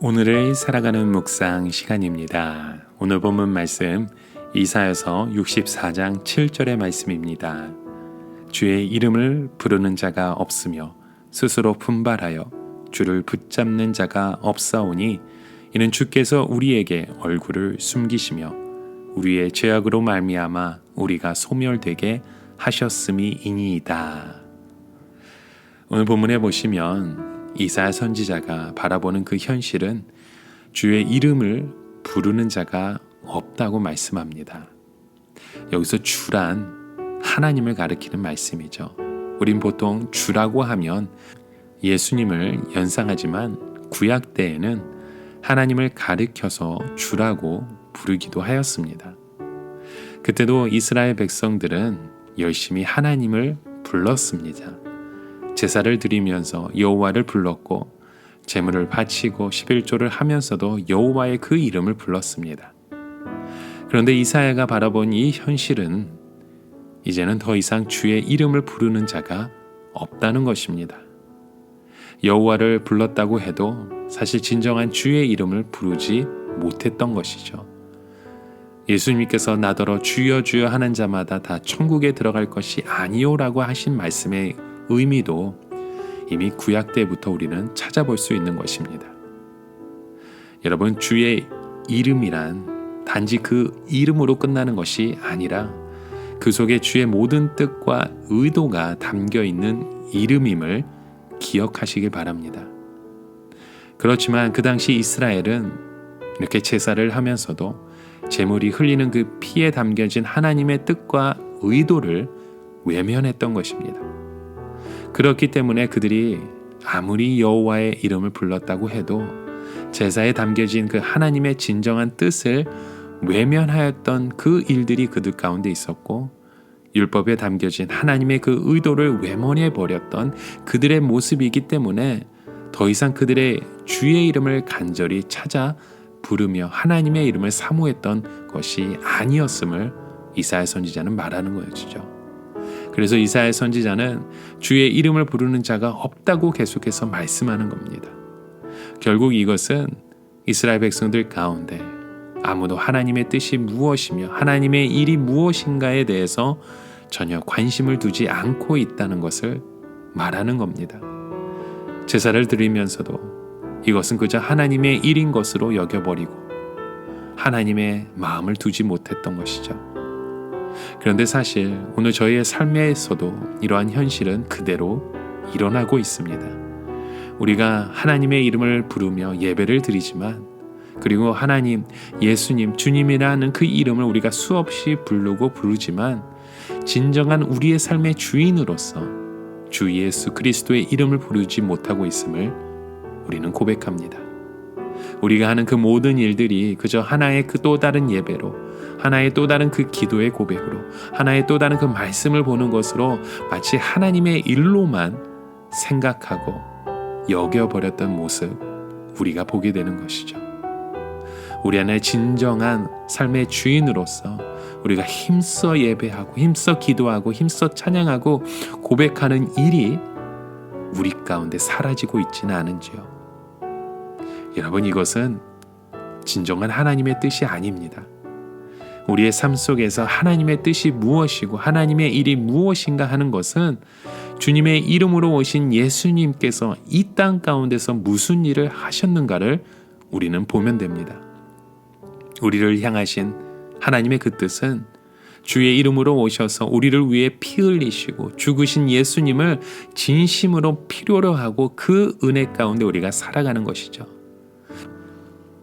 오늘을 살아가는 묵상 시간입니다. 오늘 본문 말씀 이사야서 64장 7절의 말씀입니다. 주의 이름을 부르는 자가 없으며 스스로 분발하여 주를 붙잡는 자가 없사오니 이는 주께서 우리에게 얼굴을 숨기시며 우리의 죄악으로 말미암아 우리가 소멸되게 하셨음이니이다. 오늘 본문에 보시면 이사야 선지자가 바라보는 그 현실은 주의 이름을 부르는 자가 없다고 말씀합니다. 여기서 주란 하나님을 가리키는 말씀이죠. 우린 보통 주라고 하면 예수님을 연상하지만 구약 때에는 하나님을 가리켜서 주라고 부르기도 하였습니다. 그때도 이스라엘 백성들은 열심히 하나님을 불렀습니다. 제사를 드리면서 여호와를 불렀고 제물을 바치고 11조를 하면서도 여호와의 그 이름을 불렀습니다. 그런데 이사야가 바라본 이 현실은 이제는 더 이상 주의 이름을 부르는 자가 없다는 것입니다. 여호와를 불렀다고 해도 사실 진정한 주의 이름을 부르지 못했던 것이죠. 예수님께서 나더러 주여 주여 하는 자마다 다 천국에 들어갈 것이 아니오라고 하신 말씀의 의미도 이미 구약 때부터 우리는 찾아볼 수 있는 것입니다. 여러분, 주의 이름이란 단지 그 이름으로 끝나는 것이 아니라 그 속에 주의 모든 뜻과 의도가 담겨 있는 이름임을 기억하시길 바랍니다. 그렇지만 그 당시 이스라엘은 이렇게 제사를 하면서도 제물이 흘리는 그 피에 담겨진 하나님의 뜻과 의도를 외면했던 것입니다. 그렇기 때문에 그들이 아무리 여호와의 이름을 불렀다고 해도 제사에 담겨진 그 하나님의 진정한 뜻을 외면하였던 그 일들이 그들 가운데 있었고, 율법에 담겨진 하나님의 그 의도를 외면해버렸던 그들의 모습이기 때문에 더 이상 그들의 주의 이름을 간절히 찾아 부르며 하나님의 이름을 사모했던 것이 아니었음을 이사야 선지자는 말하는 거였죠. 그래서 이사야 선지자는 주의 이름을 부르는 자가 없다고 계속해서 말씀하는 겁니다. 결국 이것은 이스라엘 백성들 가운데 아무도 하나님의 뜻이 무엇이며 하나님의 일이 무엇인가에 대해서 전혀 관심을 두지 않고 있다는 것을 말하는 겁니다. 제사를 드리면서도 이것은 그저 하나님의 일인 것으로 여겨버리고 하나님의 마음을 두지 못했던 것이죠. 그런데 사실 오늘 저희의 삶에서도 이러한 현실은 그대로 일어나고 있습니다. 우리가 하나님의 이름을 부르며 예배를 드리지만, 그리고 하나님, 예수님, 주님이라는 그 이름을 우리가 수없이 부르지만 진정한 우리의 삶의 주인으로서 주 예수 그리스도의 이름을 부르지 못하고 있음을 우리는 고백합니다. 우리가 하는 그 모든 일들이 그저 하나의 그 또 다른 예배로, 하나의 또 다른 그 기도의 고백으로, 하나의 또 다른 그 말씀을 보는 것으로 마치 하나님의 일로만 생각하고 여겨버렸던 모습, 우리가 보게 되는 것이죠. 우리 안에 진정한 삶의 주인으로서 우리가 힘써 예배하고 힘써 기도하고 힘써 찬양하고 고백하는 일이 우리 가운데 사라지고 있지는 않은지요. 여러분, 이것은 진정한 하나님의 뜻이 아닙니다. 우리의 삶 속에서 하나님의 뜻이 무엇이고 하나님의 일이 무엇인가 하는 것은 주님의 이름으로 오신 예수님께서 이 땅 가운데서 무슨 일을 하셨는가를 우리는 보면 됩니다. 우리를 향하신 하나님의 그 뜻은 주의 이름으로 오셔서 우리를 위해 피 흘리시고 죽으신 예수님을 진심으로 필요로 하고 그 은혜 가운데 우리가 살아가는 것이죠.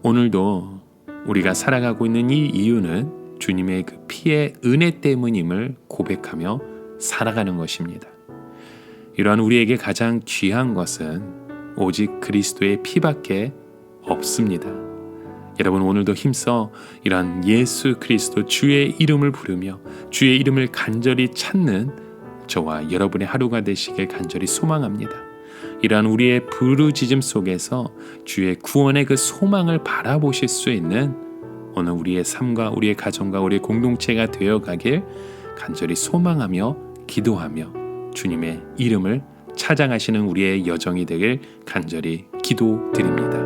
오늘도 우리가 살아가고 있는 이 이유는 주님의 그 피의 은혜 때문임을 고백하며 살아가는 것입니다. 이러한 우리에게 가장 귀한 것은 오직 그리스도의 피밖에 없습니다. 여러분, 오늘도 힘써 이러한 예수 그리스도 주의 이름을 부르며 주의 이름을 간절히 찾는 저와 여러분의 하루가 되시길 간절히 소망합니다. 이러한 우리의 부르짖음 속에서 주의 구원의 그 소망을 바라보실 수 있는 오늘 우리의 삶과 우리의 가정과 우리의 공동체가 되어가길 간절히 소망하며 기도하며 주님의 이름을 찬양하시는 우리의 여정이 되길 간절히 기도드립니다.